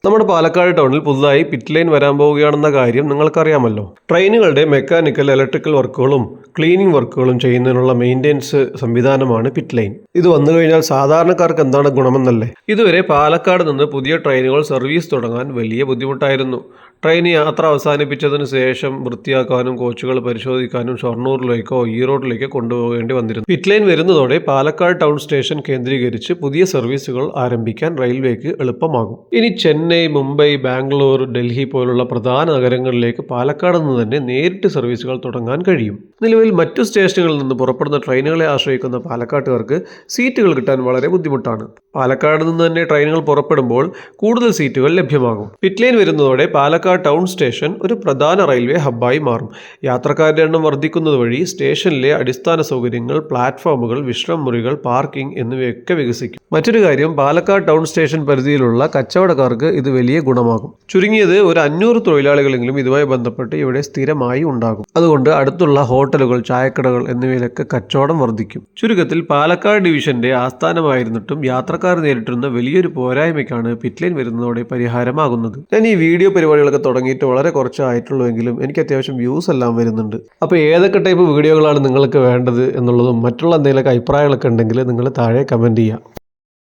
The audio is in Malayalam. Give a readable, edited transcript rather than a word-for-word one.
നമ്മുടെ പാലക്കാട് ടൗണിൽ പുതുതായി പിറ്റ് ലൈൻ വരാൻ പോവുകയാണെന്ന കാര്യം നിങ്ങൾക്കറിയാമല്ലോ. ട്രെയിനുകളുടെ മെക്കാനിക്കൽ, ഇലക്ട്രിക്കൽ വർക്കുകളും ക്ലീനിങ് വർക്കുകളും ചെയ്യുന്നതിനുള്ള മെയിൻ്റെനൻസ് സംവിധാനമാണ് പിറ്റ് ലൈൻ. ഇത് വന്നു കഴിഞ്ഞാൽ സാധാരണക്കാർക്ക് എന്താണ് ഗുണമെന്നല്ലേ. ഇതുവരെ പാലക്കാട് നിന്ന് പുതിയ ട്രെയിനുകൾ സർവീസ് തുടങ്ങാൻ വലിയ ബുദ്ധിമുട്ടായിരുന്നു. ട്രെയിൻ യാത്ര അവസാനിപ്പിച്ചതിന് ശേഷം വൃത്തിയാക്കാനും കോച്ചുകൾ പരിശോധിക്കാനും ഷൊർണൂരിലേക്കോ ഈറോഡിലേക്കോ കൊണ്ടുപോകേണ്ടി വന്നിരുന്നു. പിറ്റ് ലൈൻ വരുന്നതോടെ പാലക്കാട് ടൗൺ സ്റ്റേഷൻ കേന്ദ്രീകരിച്ച് പുതിയ സർവീസുകൾ ആരംഭിക്കാൻ റെയിൽവേക്ക് എളുപ്പമാകും. ഇനി ചെന്നൈ, മുംബൈ, ബാംഗ്ലൂർ, ഡൽഹി പോലുള്ള പ്രധാന നഗരങ്ങളിലേക്ക് പാലക്കാട് നിന്ന് തന്നെ നേരിട്ട് സർവീസുകൾ തുടങ്ങാൻ കഴിയും. നിലവിൽ മറ്റു സ്റ്റേഷനുകളിൽ നിന്ന് പുറപ്പെടുന്ന ട്രെയിനുകളെ ആശ്രയിക്കുന്ന പാലക്കാട്ടുകാർക്ക് സീറ്റുകൾ കിട്ടാൻ വളരെ ബുദ്ധിമുട്ടാണ്. പാലക്കാട് നിന്ന് തന്നെ ട്രെയിനുകൾ പുറപ്പെടുമ്പോൾ കൂടുതൽ സീറ്റുകൾ ലഭ്യമാകും. പിറ്റ് ലൈൻ വരുന്നതോടെ പാലക്കാട് ടൗൺ സ്റ്റേഷൻ ഒരു പ്രധാന റെയിൽവേ ഹബ്ബായി മാറും. യാത്രക്കാരുടെ എണ്ണം വർദ്ധിക്കുന്നത് വഴി സ്റ്റേഷനിലെ അടിസ്ഥാന സൗകര്യങ്ങൾ, പ്ലാറ്റ്ഫോമുകൾ, വിശ്രമ മുറികൾ, പാർക്കിംഗ് എന്നിവയൊക്കെ വികസിക്കും. മറ്റൊരു കാര്യം, പാലക്കാട് ടൗൺ സ്റ്റേഷൻ പരിധിയിലുള്ള കച്ചവടക്കാർക്ക് ഇത് വലിയ ഗുണമാകും. ചുരുങ്ങിയത് ഒരു 500 തൊഴിലാളികളെങ്കിലും ഇതുമായി ബന്ധപ്പെട്ട് ഇവിടെ സ്ഥിരമായി ഉണ്ടാകും. അതുകൊണ്ട് അടുത്തുള്ള ഹോട്ടലുകൾ, ചായക്കടകൾ എന്നിവയിലൊക്കെ കച്ചവടം വർദ്ധിക്കും. ചുരുക്കത്തിൽ പാലക്കാട് ഡിവിഷന്റെ ആസ്ഥാനമായിരുന്നിട്ടും യാത്രക്കാർ നേരിട്ടിരുന്ന വലിയൊരു പോരായ്മയ്ക്കാണ് പിറ്റ് ലൈൻ വരുന്നതോടെ പരിഹാരമാകുന്നത്. ഞാൻ ഈ വീഡിയോ പരിപാടികളൊക്കെ തുടങ്ങിയിട്ട് വളരെ കുറച്ചായിട്ടുള്ളൂവെങ്കിലും എനിക്ക് അത്യാവശ്യം വ്യൂസ് എല്ലാം വരുന്നുണ്ട്. അപ്പോൾ ഏതൊക്കെ ടൈപ്പ് വീഡിയോകളാണ് നിങ്ങൾക്ക് വേണ്ടത് എന്നുള്ളതും മറ്റുള്ള എന്തെങ്കിലുമൊക്കെ അഭിപ്രായങ്ങളൊക്കെ ഉണ്ടെങ്കിൽ നിങ്ങൾ താഴെ കമൻറ്റ് ചെയ്യുക.